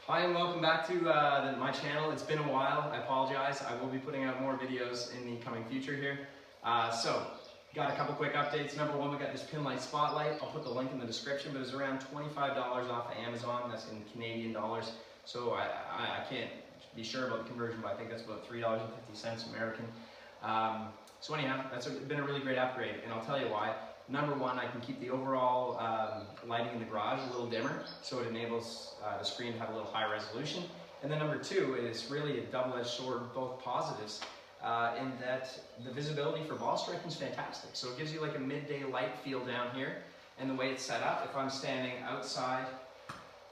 Hi and welcome back to my channel. It's been a while, I apologize. I will be putting out more videos in the coming future here. Got a couple quick updates. Number one, we got this pin light spotlight. I'll put the link in the description, but it's around $25 off of Amazon. That's in Canadian dollars. So I can't be sure about the conversion, but I think that's about $3.50 American. So anyhow, that's been a really great upgrade, and I'll tell you why. Number one, I can keep the overall lighting in the garage a little dimmer, so it enables the screen to have a little higher resolution. And then number two, it's really a double-edged sword, both positives, in that the visibility for ball striking is fantastic. So it gives you like a midday light feel down here, and the way it's set up, if I'm standing outside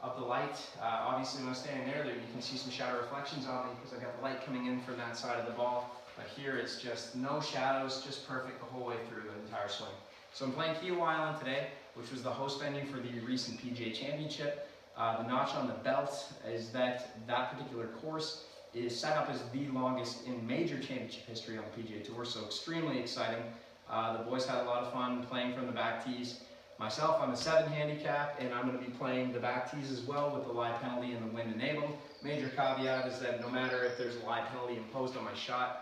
of the light, obviously when I'm standing there, you can see some shadow reflections on me because I've got the light coming in from that side of the ball. But here it's just no shadows, just perfect the whole way through the entire swing. So I'm playing Kiawah Island today, which was the host venue for the recent PGA Championship. The notch on the belt is that particular course is set up as the longest in major championship history on the PGA Tour, so extremely exciting. The boys had a lot of fun playing from the back tees. Myself, I'm a 7 handicap, and I'm going to be playing the back tees as well with the live penalty and the wind enabled. Major caveat is that no matter if there's a live penalty imposed on my shot,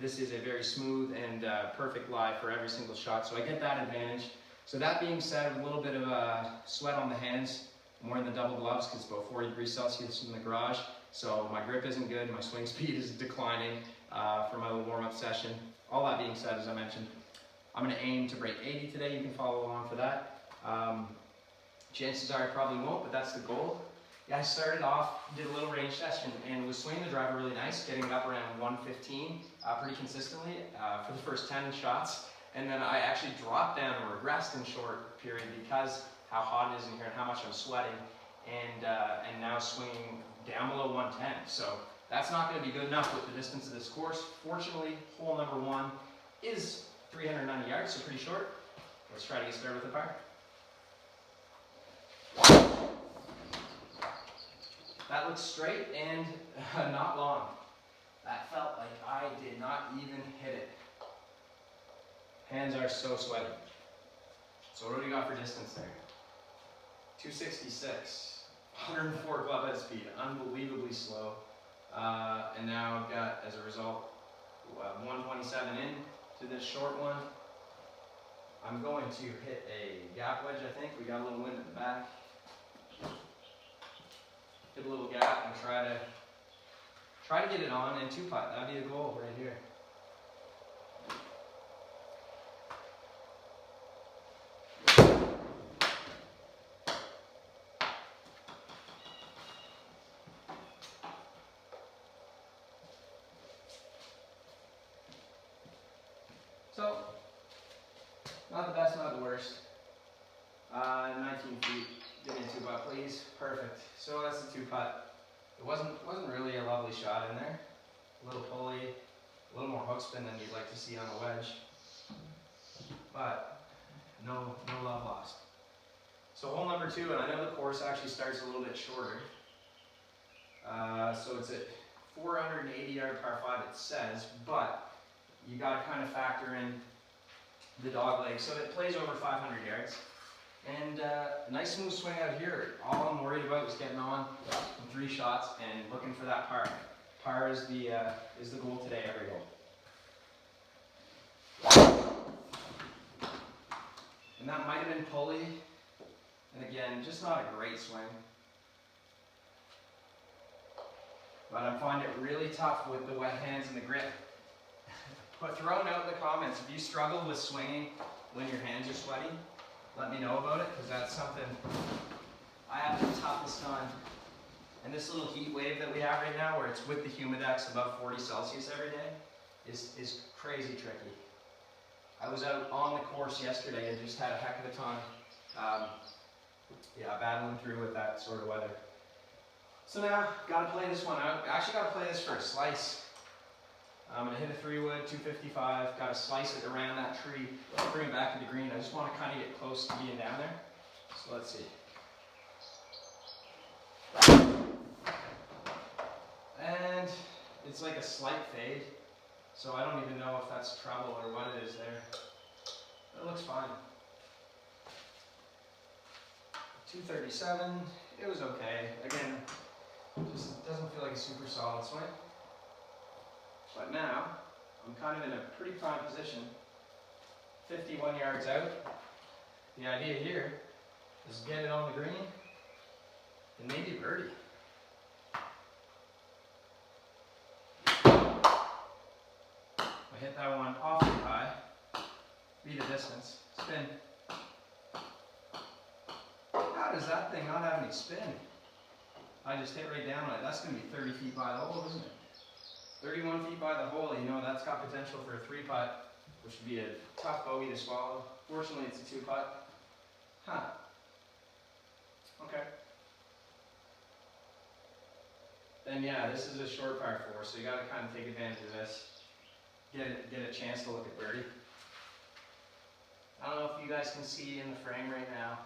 this is a very smooth and perfect lie for every single shot, so I get that advantage. So that being said, a little bit of sweat on the hands. I'm wearing the double gloves because it's about 40 degrees Celsius in the garage, so my grip isn't good, my swing speed is declining for my little warm-up session. All that being said, as I mentioned, I'm going to aim to break 80 today. You can follow along for that. Chances are I probably won't, but that's the goal. Yeah, I started off, did a little range session, and was swinging the driver really nice, getting it up around 115 pretty consistently for the first 10 shots. And then I actually dropped down and regressed in short period because how hot it is in here and how much I'm sweating, and now swinging down below 110. So that's not going to be good enough with the distance of this course. Fortunately, hole number one is 390 yards, so pretty short. Let's try to get started with the par. That looks straight and not long. That felt like I did not even hit it. Hands are so sweaty. So what do we got for distance there? 266, 104 club head speed, unbelievably slow. And now I've got, as a result, 127 in to this short one. I'm going to hit a gap wedge, I think. We got a little wind at the back. Hit a little gap and try to get it on and 2-putt. That'd be the goal right here. So, not the best, not the worst. 19 feet. Get into 2-putt, please. Perfect. So that's the 2-putt. It wasn't really a lovely shot in there. A little pulley, a little more hook spin than you'd like to see on a wedge. But no love lost. So hole number two, and I know the course actually starts a little bit shorter. So it's at 480 yard par 5 it says, but you got to kind of factor in the dog leg. So it plays over 500 yards. And nice smooth swing out here. All I'm worried about is getting on in 3 shots and looking for that par. Par is the goal today, every hole. And that might have been pulley. And again, just not a great swing. But I'm finding it really tough with the wet hands and the grip. But throw a note in the comments if you struggle with swinging when your hands are sweaty. Let me know about it, because that's something I have the toughest time. And this little heat wave that we have right now, where it's with the humidex above 40 Celsius every day, is crazy tricky. I was out on the course yesterday and just had a heck of a time, battling through with that sort of weather. So now, got to play this one out. Actually got to play this for a slice. I'm going to hit a 3-wood, 255, got to slice it around that tree, bring it back to the green. I just want to kind of get close to being down there. So let's see. And it's like a slight fade, so I don't even know if that's trouble or what it is there. It looks fine. 237, it was okay. Again, Just doesn't feel like a super solid swing. But now, I'm kind of in a pretty prime position, 51 yards out. The idea here is get it on the green and maybe birdie. I hit that one awfully high, beat a distance, spin. How does that thing not have any spin? I just hit right down on it. That's going to be 30 feet by the hole, isn't it? 31 feet by the hole, you know, that's got potential for a 3-putt, which would be a tough bogey to swallow. Fortunately, it's a 2-putt. Huh. Okay. Then yeah, this is a short par 4, so you got to kind of take advantage of this. Get a chance to look at birdie. I don't know if you guys can see in the frame right now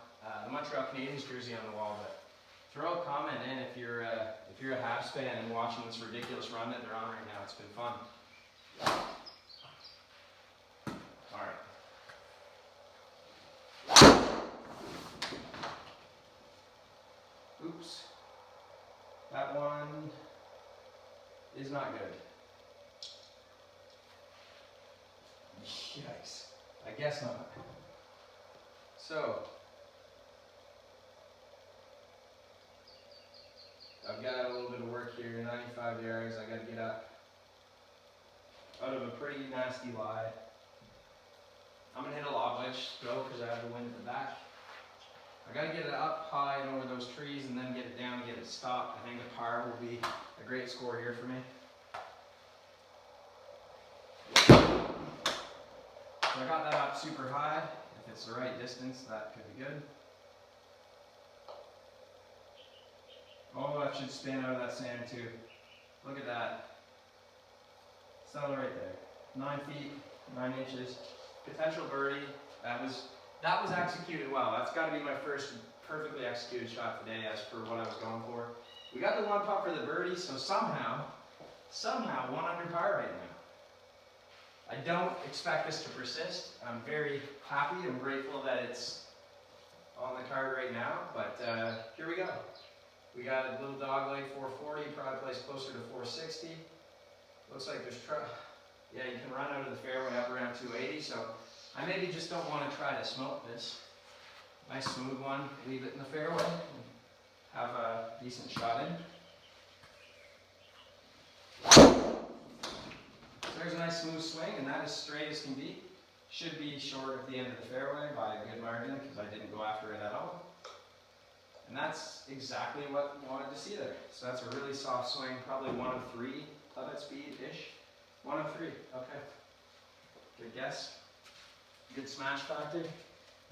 the Montreal Canadiens jersey on the wall, but throw a comment in if you're a Habs fan and watching this ridiculous run that they're on right now. It's been fun. All right. Oops. That one is not good. Yikes. I guess not. So, I've got a little bit of work here, 95 yards. I got to get up out of a pretty nasty lie. I'm going to hit a lob wedge throw because I have the wind at the back. I got to get it up high and over those trees and then get it down and get it stopped. I think a par will be a great score here for me. So I got that up super high. If it's the right distance, that could be good. Oh, that should spin out of that sand too. Look at that. Settle right there. 9 feet, 9 inches. Potential birdie. That was executed well. That's got to be my first perfectly executed shot today as for what I was going for. We got the 1 putt for the birdie, so somehow 1 under par right now. I don't expect this to persist. I'm very happy and grateful that it's on the card right now, but here we go. We got a little dog leg 440, probably placed closer to 460. Looks like there's yeah, you can run out of the fairway up around 280, so I maybe just don't want to try to smoke this. Nice smooth one, leave it in the fairway, and have a decent shot in. So there's a nice smooth swing, and that is straight as can be. Should be short at the end of the fairway by a good margin because I didn't go after it at all. And that's exactly what you wanted to see there. So that's a really soft swing, probably 1 of 3 club at speed-ish. 1 of 3, okay. Good guess. Good smash factor.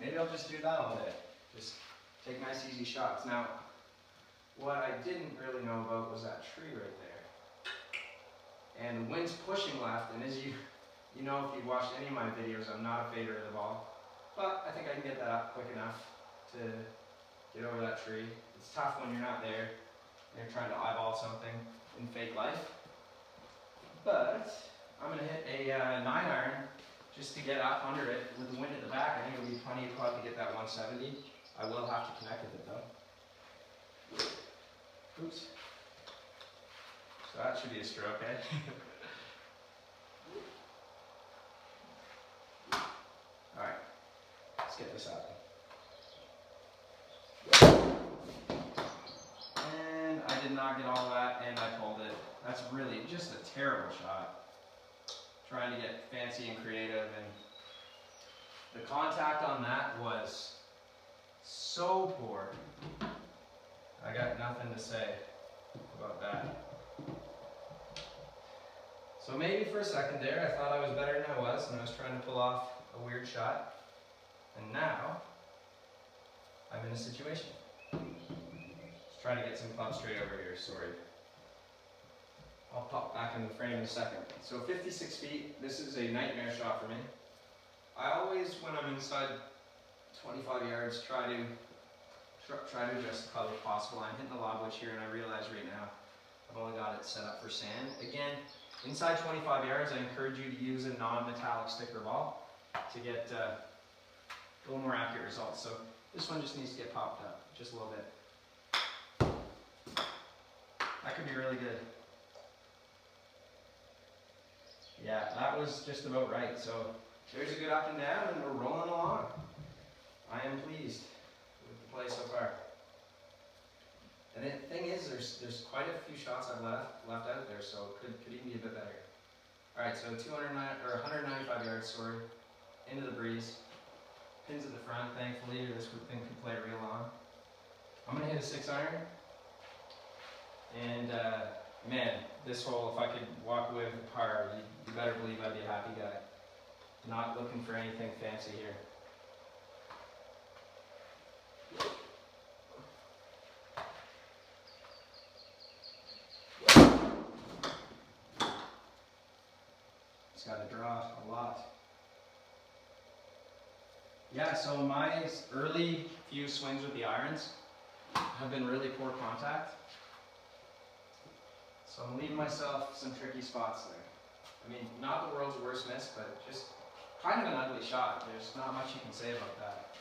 Maybe I'll just do that all day. Just take nice easy shots. Now, what I didn't really know about was that tree right there. And the wind's pushing left, and as you know, if you've watched any of my videos, I'm not a fader of the ball. But I think I can get that up quick enough to get over that tree. It's tough when you're not there and you're trying to eyeball something in fake life. But I'm going to hit a 9-iron just to get up under it with the wind at the back. I think it'll be plenty of putt to get that 170. I will have to connect with it though. Oops. So that should be a stroke, eh? Alright, let's get this out. And I did not get all of that, and I pulled it. That's really just a terrible shot. Trying to get fancy and creative, and the contact on that was so poor. I got nothing to say about that. So maybe for a second there, I thought I was better than I was, and I was trying to pull off a weird shot. And now, I'm in a situation. Just trying to get some club straight over here, sorry. I'll pop back in the frame in a second. So 56 feet, this is a nightmare shot for me. I always, when I'm inside 25 yards, try to adjust the club if possible. I'm hitting the lob wedge here, and I realize right now I've only got it set up for sand. Again, inside 25 yards, I encourage you to use a non-metallic sticker ball to get a little more accurate results. So this one just needs to get popped up just a little bit. actually really good. Yeah, that was just about right. So there's a good up and down, and we're rolling along. I am pleased with the play so far. And the thing is, there's quite a few shots I've left out there, so it could even be a bit better. All right, so 195 yards, sorry, into the breeze. Pins at the front, thankfully, or this thing could play real long. I'm gonna hit a 6-iron, and man, this hole, if I could walk away with a par, you better believe I'd be a happy guy. Not looking for anything fancy here. Just got to draw a lot. Yeah, so my early few swings with the irons have been really poor contact. So I'm leaving myself some tricky spots there. I mean, not the world's worst miss, but just kind of an ugly shot. There's not much you can say about that.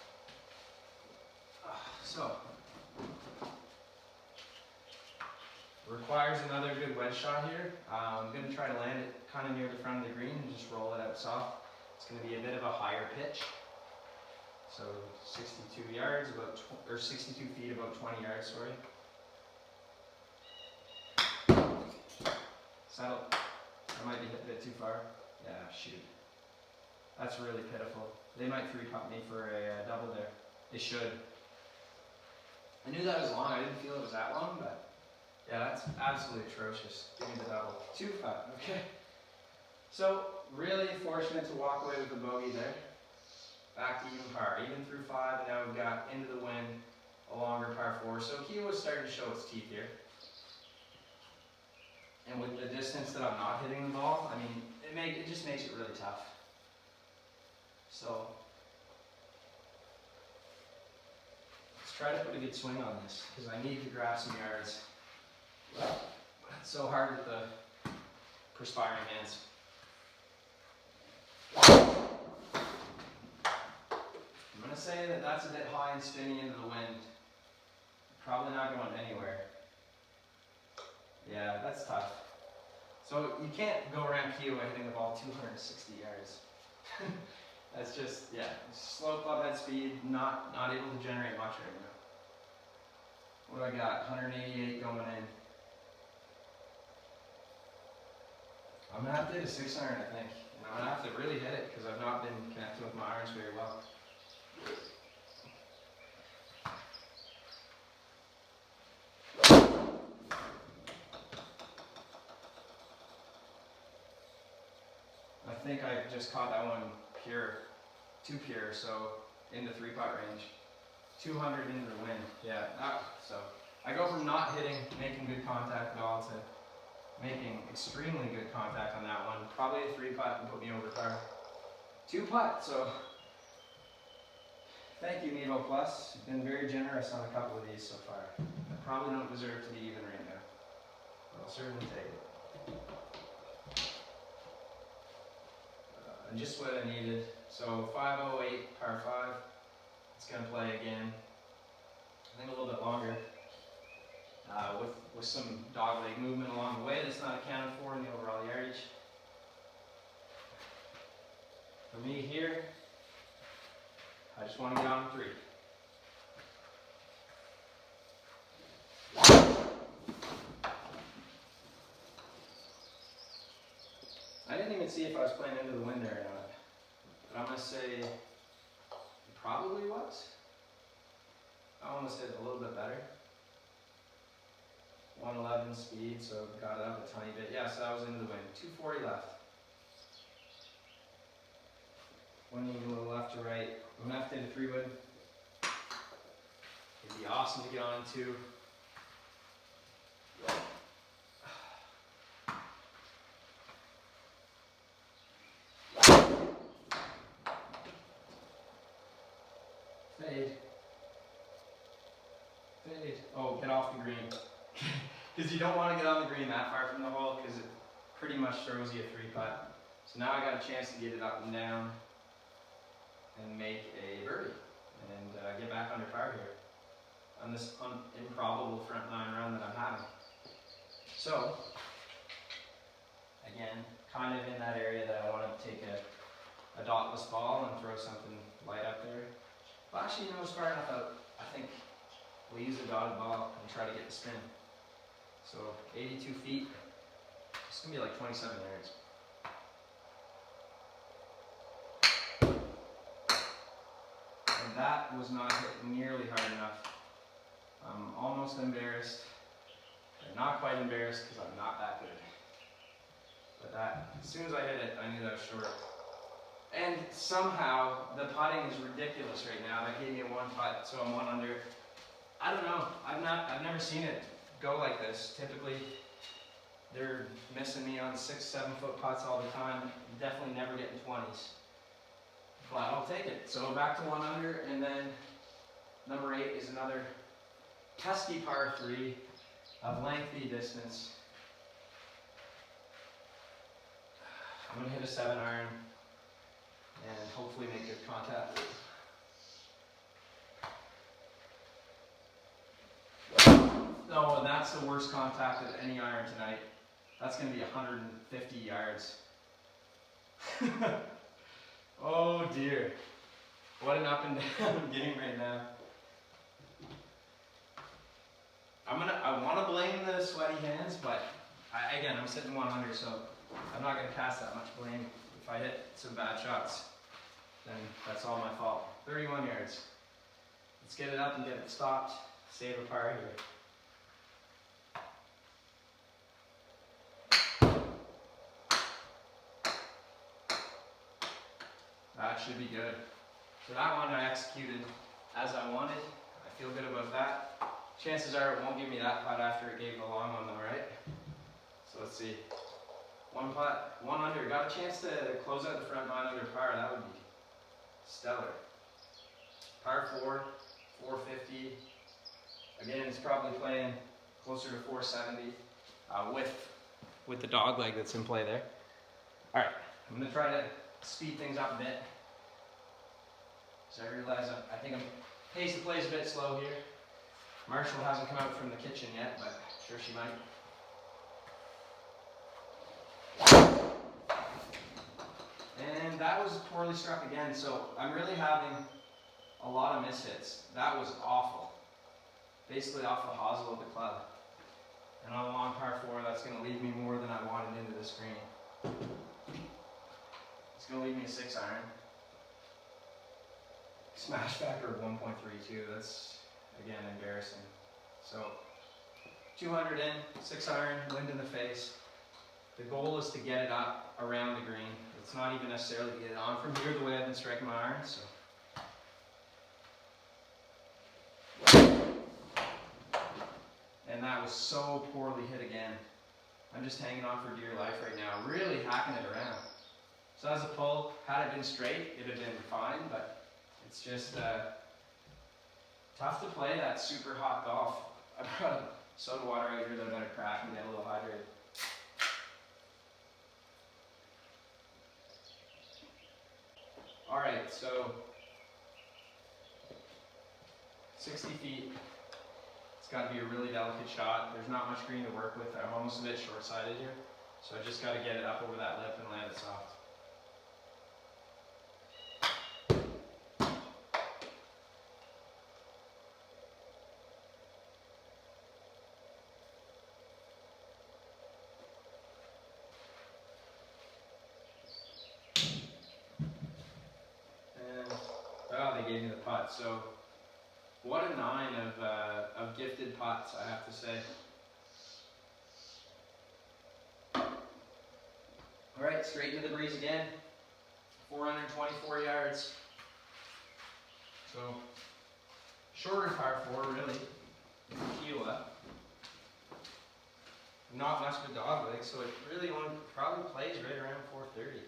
So, requires another good wedge shot here. I'm going to try to land it kind of near the front of the green and just roll it out soft. It's going to be a bit of a higher pitch. So 62 yards, or 62 feet, about 20 yards, sorry. Settle. I might be hit a bit too far. Yeah, shoot. That's really pitiful. They might 3-putt me for a double there. They should. I knew that was long. I didn't feel it was that long, but yeah, that's absolutely atrocious. Give me the double. 2-putt, okay. So, really fortunate to walk away with a bogey there. Back to even par, even through 5, and now we've got into the wind, a longer par 4. So Kiawah's starting to show its teeth here. And with the distance that I'm not hitting the ball, I mean, it just makes it really tough. So, let's try to put a good swing on this, because I need to grab some yards. It's so hard with the perspiring hands. I'm going to say that that's a bit high and spinning into the wind. Probably not going anywhere. Yeah, that's tough. So you can't go around Kiawah hitting the ball 260 yards. That's just, yeah, slow club head speed, not able to generate much right now. What do I got? 188 going in. I'm going to have to hit a 6-iron, I think. And I'm going to have to really hit it because I've not been connecting with my irons very well. I think I just caught that one pure, too pure, so into 3-putt range. 200 into the wind, yeah. So I go from not hitting, making good contact at all, to making extremely good contact on that one. Probably a 3-putt and put me over par. 2-putt, so thank you, Nevo Plus. You've been very generous on a couple of these so far. I probably don't deserve to be even right now, but I'll certainly take it. And just what I needed. So 508, par 5. It's going to play again. I think a little bit longer. With some dog leg movement along the way that's not accounted for in the overall yardage. For me here, I just want to get on 3. I didn't even see if I was playing into the wind there or not, but I'm going to say it probably was. I almost hit a little bit better. 111 speed, so got it up a tiny bit. Yeah, so that was into the wind. 240 left. Winding a little left to right. I'm going to have to hit a 3-wood. It'd be awesome to get on 2. Fade. Fade. Oh, get off the green. Because you don't want to get on the green that far from the hole because it pretty much throws you a 3-putt. So now I got a chance to get it up and down and make a birdie and get back under par here on this improbable front 9 run that I'm having. So, again, kind of in that area that I want to take a dotless ball and throw something light up there. Well, actually, it's far enough out. I think we'll use a dotted ball and try to get the spin. So 82 feet, it's going to be like 27 yards. And that was not hit nearly hard enough. I'm almost embarrassed. I'm not quite embarrassed because I'm not that good. But that, as soon as I hit it, I knew that was short. And somehow, the putting is ridiculous right now. That gave me a 1 putt, so I'm 1 under. I don't know. I've never seen it go like this. Typically, they're missing me on 6, 7 foot putts all the time. Definitely never getting 20s. But I'll take it. So back to 1 under, and then number 8 is another pesky par 3 of lengthy distance. I'm going to hit a 7 iron and hopefully make good contact. No, and that's the worst contact of any iron tonight. That's going to be 150 yards. Oh dear. What an up and down I'm getting right now. I want to blame the sweaty hands, but again, I'm sitting 100, so I'm not going to cast that much blame. If I hit some bad shots, then that's all my fault. 31 yards. Let's get it up and get it stopped. Save a par here. That should be good. So that one I executed as I wanted. I feel good about that. Chances are it won't give me that putt after it gave the long one though, right? So let's see. 1 putt, 1 under. Got a chance to close out the front 9 under par. That would be stellar. Par 4, 450. Again, it's probably playing closer to 470 with the dog leg that's in play there. All right, I'm gonna try to speed things up a bit. So I realize I think pace of play is a bit slow here. Marshall hasn't come out from the kitchen yet, but I'm sure she might. And that was poorly struck again, so I'm really having a lot of mishits. That was awful. Basically off the hosel of the club. And on a long par 4, that's going to leave me more than I wanted into this green. It's going to leave me a 6 iron. Smash factor of 1.32, that's, again, embarrassing. So, 200 in, 6 iron, wind in the face. The goal is to get it up around the green. It's not even necessarily to get it on from here the way I've been striking my irons. So. And that was so poorly hit again. I'm just hanging on for dear life right now, really hacking it around. So as a pull, had it been straight, it'd have been fine, but it's just tough to play that super hot golf. I brought soda water out here that I'm going to crack and get a little hydrated. Alright, so 60 feet. It's got to be a really delicate shot. There's not much green to work with. I'm almost a bit short-sighted here. So I just got to get it up over that lip and land it soft. They gave me the putt. So what a 9 of gifted putts, I have to say. All right, straight into the breeze again. 424 yards. So shorter par 4, really. Kiawah. Not much of a dog leg, so it really only probably plays right around 430.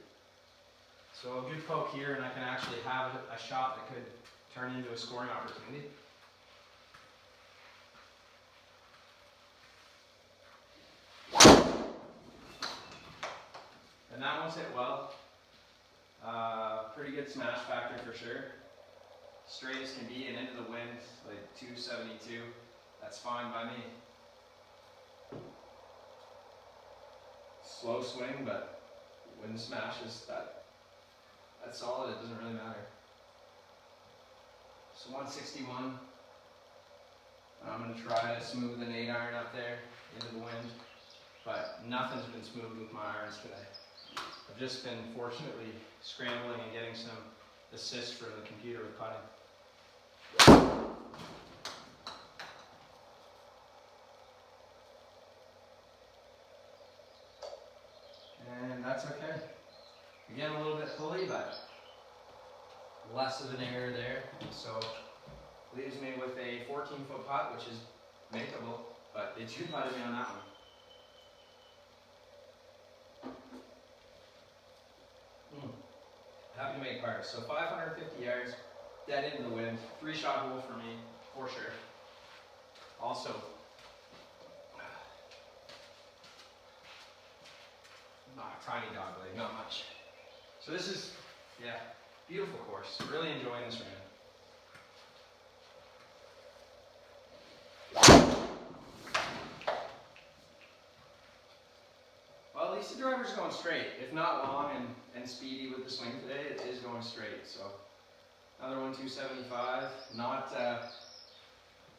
So a good poke here, and I can actually have a shot that could turn into a scoring opportunity. And that one's hit well. Pretty good smash factor for sure. Straight as can be and into the wind, like 272. That's fine by me. slow swing, but when the smash is that's solid, it doesn't really matter. So 161. I'm going to try to smooth an 8-iron up there into the wind, but nothing's been smooth with my irons today. I've just been fortunately scrambling and getting some assists from the computer with putting. And that's okay. Again, a little bit pulley, but less of an error there. So leaves me with a 14-foot putt, which is makeable, but they two putted me on that one. Happy to make par. So 550 yards, dead into the wind, 3-shot hole for me, for sure. Also, tiny dog leg, not much. So this is, yeah, beautiful course. Really enjoying this round. Well, at least the driver's going straight. If not long and speedy with the swing today, it is going straight. So another one, 275. Not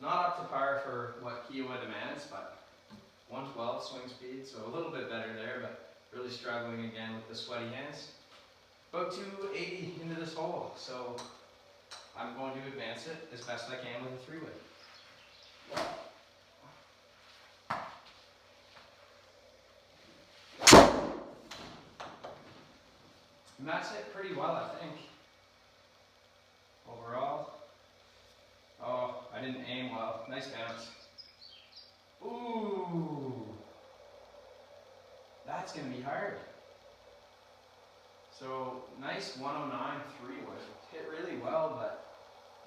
up to par for what Kiawah demands, but 112 swing speed, so a little bit better there, but really struggling again with the sweaty hands. About 280 into this hole, so I'm going to advance it as best I can with a 3-wood. And that's it pretty well, I think. Overall. Oh, I didn't aim well. Nice bounce. Ooh. That's going to be hard. So, nice 109 3-wood. Hit really well, but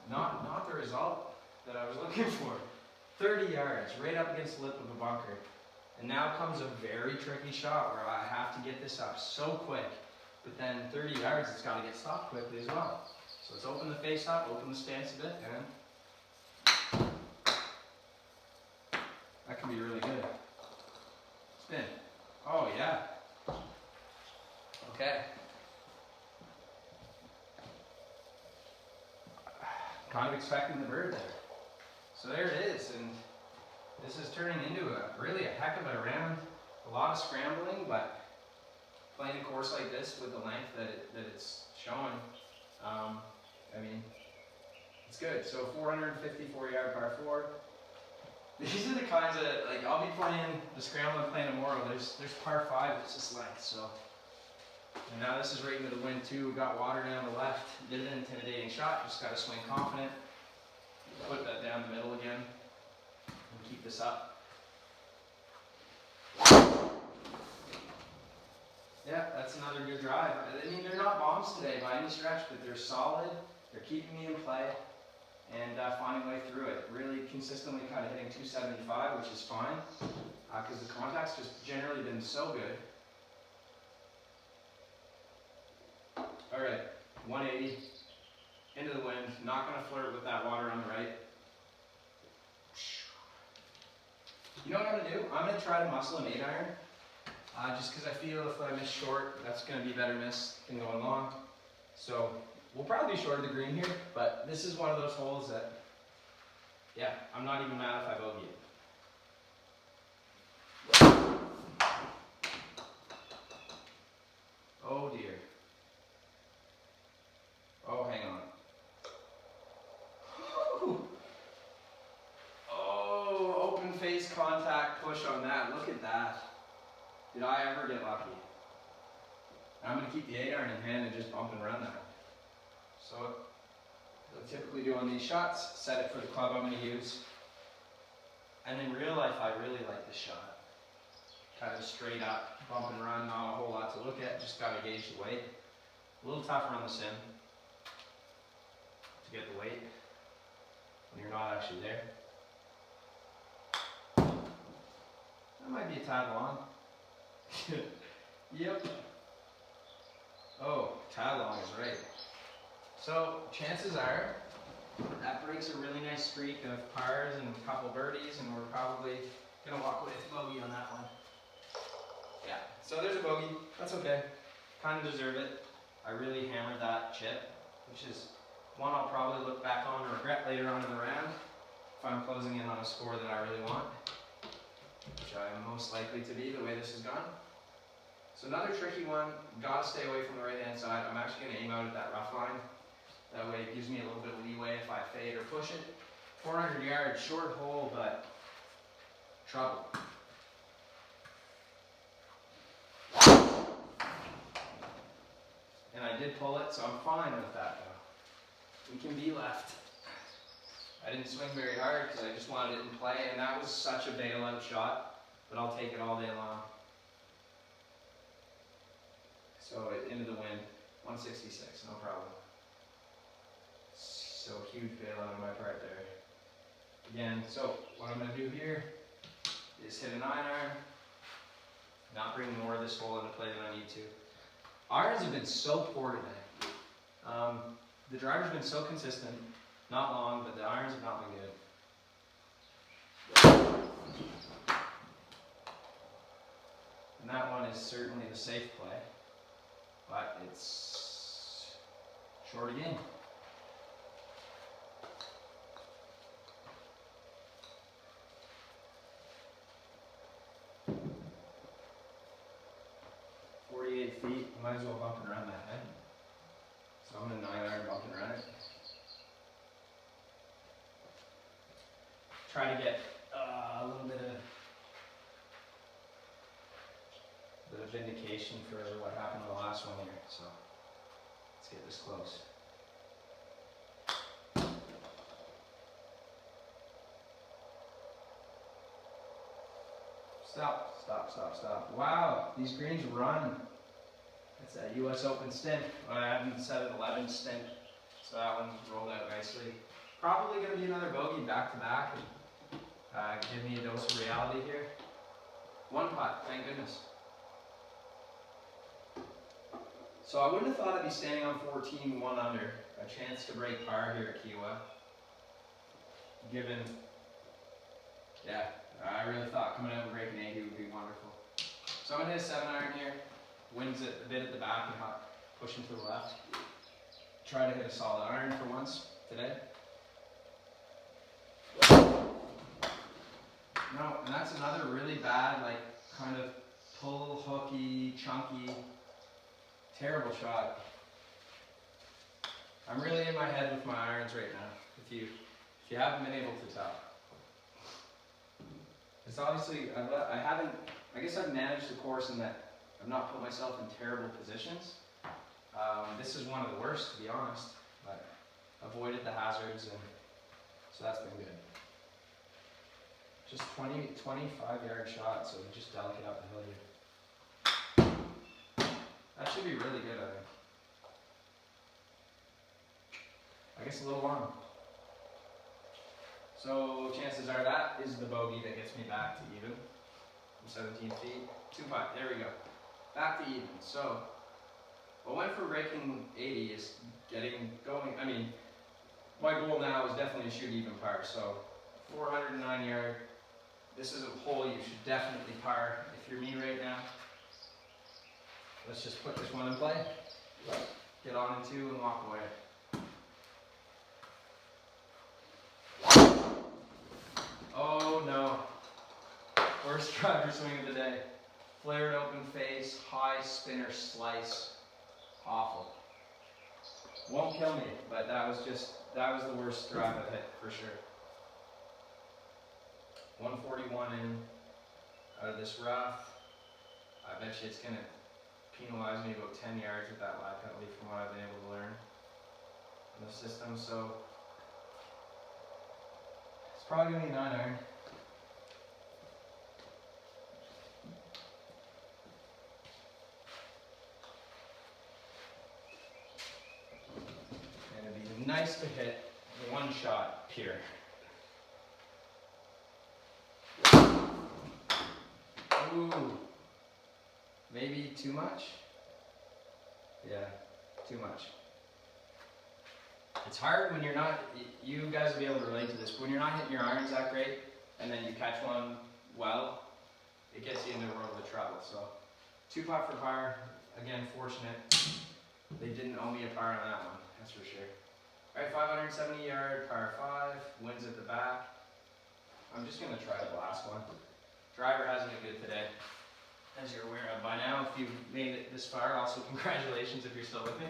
not the result that I was looking for. 30 yards, right up against the lip of a bunker. And now comes a very tricky shot where I have to get this up so quick. But then 30 yards, it's got to get stopped quickly as well. So let's open the face up, open the stance a bit, and that can be really good. Spin. Oh yeah. Okay. Kind of expecting the bird there. So there it is, and this is turning into really a heck of a round. A lot of scrambling, but playing a course like this with the length that it's showing, I mean, it's good. So 454-yard par 4. These are the kinds of, like, I'll be playing the scramble and playing tomorrow. There's par 5 that's just length, so. And now this is right into the wind too. Got water down the left. Did an intimidating shot. Just got to swing confident. Put that down the middle again. And keep this up. Yeah, that's another good drive. I mean, they're not bombs today by any stretch, but they're solid. They're keeping me in play and finding a way through it. Really consistently kind of hitting 275, which is fine because the contact's just generally been so good. All right, 180 into the wind. Not going to flirt with that water on the right. You know what I'm going to do? I'm going to try to muscle an 8-iron. Just because I feel if I miss short, that's going to be a better miss than going long. So we'll probably be short of the green here, but this is one of those holes that, yeah, I'm not even mad if I bogey it. Oh dear. Oh, hang on. Oh, open face contact push on that. Look at that. Did I ever get lucky? I'm going to keep the 8-iron in hand and just bump and run that. So what I typically do on these shots, set it for the club I'm going to use. And in real life, I really like this shot. Kind of straight up, bump and run, not a whole lot to look at, just got to gauge the weight. A little tougher on the sim to get the weight when you're not actually there. That might be a tad long. Yep. Oh, tad long is right. So chances are that breaks a really nice streak of pars and a couple birdies, and we're probably gonna walk away with bogey on that one. Yeah. So there's a bogey. That's okay. Kind of deserve it. I really hammered that chip, which is one I'll probably look back on and regret later on in the round if I'm closing in on a score that I really want, which I'm most likely to be the way this has gone. So another tricky one, gotta stay away from the right hand side. I'm actually gonna aim out at that rough line. That way it gives me a little bit of leeway if I fade or push it. 400 yards, short hole, but trouble. And I did pull it, so I'm fine with that though. We can be left. I didn't swing very hard because I just wanted it in play, and that was such a bailout shot, but I'll take it all day long. So into the wind, 166, no problem. So huge bailout on my part there. Again, so what I'm going to do here is hit a 9-iron, not bring more of this hole into play than I need to. Irons have been so poor today. The driver's been so consistent, not long, but the irons have not been good. And that one is certainly the safe play, but it's short again. Feet, might as well bump and run that, eh? So I'm gonna 9-iron bump and run it. Try to get a little bit of vindication for what happened in the last one here. So let's get this close. Stop, stop, stop, stop. Wow, these greens run. It's a US Open stint. I haven't set an 11 stint, so that one rolled out nicely. Probably going to be another bogey back to back. Give me a dose of reality here. One putt, thank goodness. So I wouldn't have thought I'd be standing on 14, 1 under. A chance to break par here at Kiawah. Given, yeah, I really thought coming out and breaking 80 would be wonderful. So I'm going to hit a 7-iron here. Wins it a bit at the back and pushing to the left. Try to hit a solid iron for once today. No, and that's another really bad, like, kind of pull, hooky, chunky, terrible shot. I'm really in my head with my irons right now, if you haven't been able to tell. It's obviously, I guess I've managed the course in that I've not put myself in terrible positions. This is one of the worst, to be honest, but avoided the hazards, and so that's been good. Just 25-yard shot, so just delicate up the hill here. That should be really good, I think. I guess a little long. So chances are that is the bogey that gets me back to even from 17 feet. 2 putt, there we go. Back to even. So what went for breaking 80 is going. I mean, my goal now is definitely to shoot even par. So 409 yard. This is a hole you should definitely par if you're me right now. Let's just put this one in play. Get on in 2 and walk away. Oh no. Worst driver swing of the day. Flared open face, high spinner slice. Awful. Won't kill me, but that was the worst drive I've hit for sure. 141 in out of this rough. I bet you it's going to penalize me about 10 yards with that lie penalty from what I've been able to learn in the system. So it's probably going to be 9-iron. And it'd be nice to hit the one shot pure. Ooh, maybe too much? Yeah, too much. It's hard when you're not, you guys will be able to relate to this, but when you're not hitting your irons that great, and then you catch one well, it gets you into a world of trouble. So 2 putt for par. Again, fortunate. They didn't owe me a par on that one, that's for sure. All right, 570 yard, par 5, winds at the back. I'm just gonna try the last one. Driver hasn't been good today, as you're aware of by now. If you've made it this far, also congratulations if you're still with me.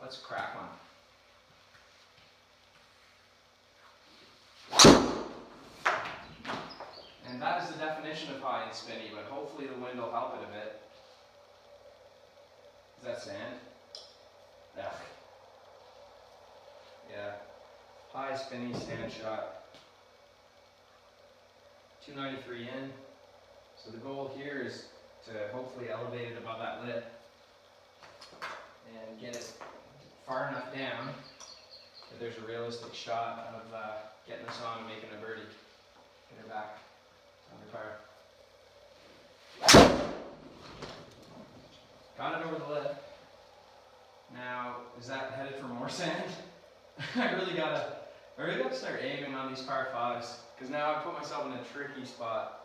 Let's crack one. And that is the definition of high and spinny, but hopefully the wind will help it a bit. Is that sand? Yeah. Yeah. High spinny sand shot. 293 in. So the goal here is to hopefully elevate it above that lip and get it far enough down that there's a realistic shot of getting this on and making a birdie. Get her back under par. Got it over the lip. Now, is that headed for more sand? I really gotta start aiming on these par 5s, because now I put myself in a tricky spot.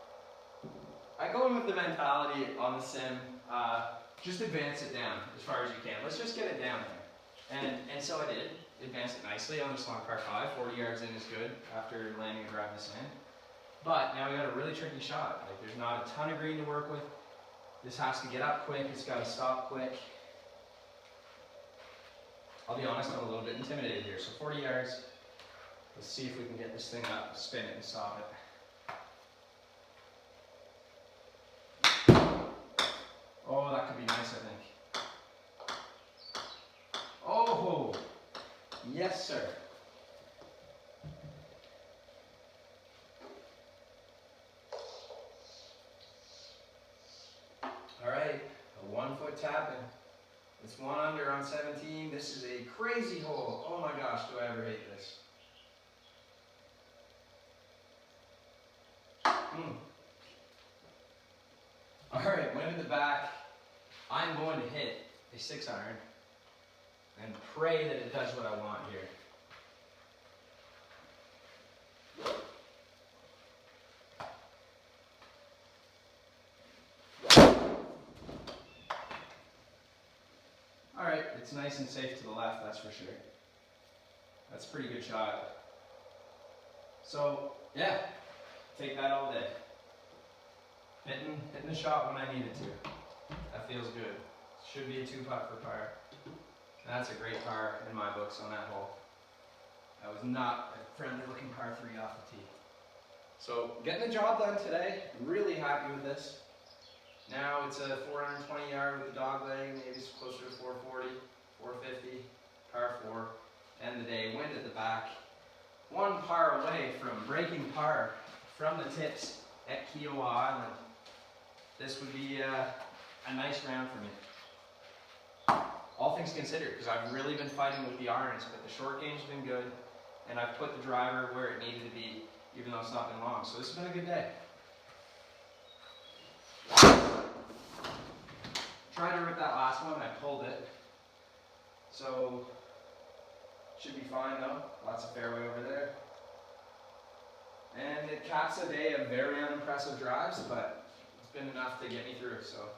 I go in with the mentality on the sim, just advance it down as far as you can. Let's just get it down there. And so I did, advance it nicely on this long par 5. 40 yards in is good after landing a drive in the sand. But now we got a really tricky shot. Like, there's not a ton of green to work with. This has to get up quick, it's got to stop quick. I'll be honest, I'm a little bit intimidated here. So 40 yards, let's see if we can get this thing up, spin it and stop it. Oh, that could be nice, I think. Oh, yes sir. All right, a 1 foot tapping. It's 1 under on 17. This is a crazy hole. Oh my gosh, do I ever hate this. All right, wind in the back. I'm going to hit a 6 iron and pray that it does what I want here. All right, it's nice and safe to the left, that's for sure. That's a pretty good shot. So, yeah, take that all day. Hitting the shot when I need it to. That feels good. Should be a 2 putt for par. That's a great par in my books on that hole. That was not a friendly looking par 3 off the tee. So, getting the job done today. Really happy with this. Now it's a 420 yard with a dog leg, maybe it's closer to 440, 450, par 4, end the day, wind at the back. 1 par away from breaking par from the tips at Kiawah Island. This would be a nice round for me. All things considered, because I've really been fighting with the irons, but the short game's been good, and I've put the driver where it needed to be, even though it's not been long. So this has been a good day. Tried to rip that last one, I pulled it. So, should be fine though. Lots of fairway over there. And it caps a day of very unimpressive drives, but it's been enough to get me through, so.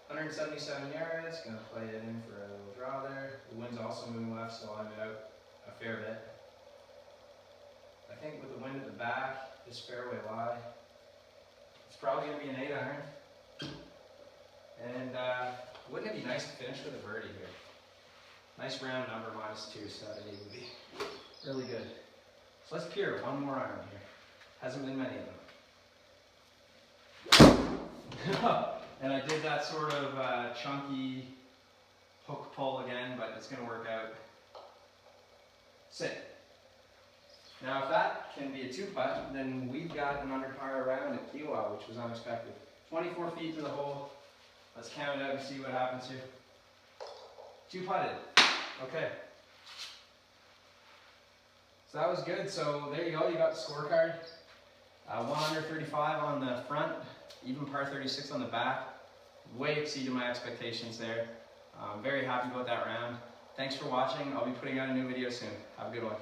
177 yards, gonna play it in for a little draw there. The wind's also moving left, so I'm out a fair bit. I think with the wind at the back, this fairway lie, it's probably gonna be an 8 iron. And wouldn't it be nice to finish with a birdie here? Nice round number, -2, so that would be really good. So let's pure 1 more iron here. Hasn't been many of them. And I did that sort of chunky hook pull again, but it's gonna work out. Sit. Now if that can be a 2 putt, then we've got an under par round at Kiawah, which was unexpected. 24 feet to the hole. Let's count it out and see what happens here. 2 putted. Okay. So that was good. So there you go. You got the scorecard. 1 under 35 on the front, even par 36 on the back. Way exceeded my expectations there. I'm very happy about that round. Thanks for watching. I'll be putting out a new video soon. Have a good one.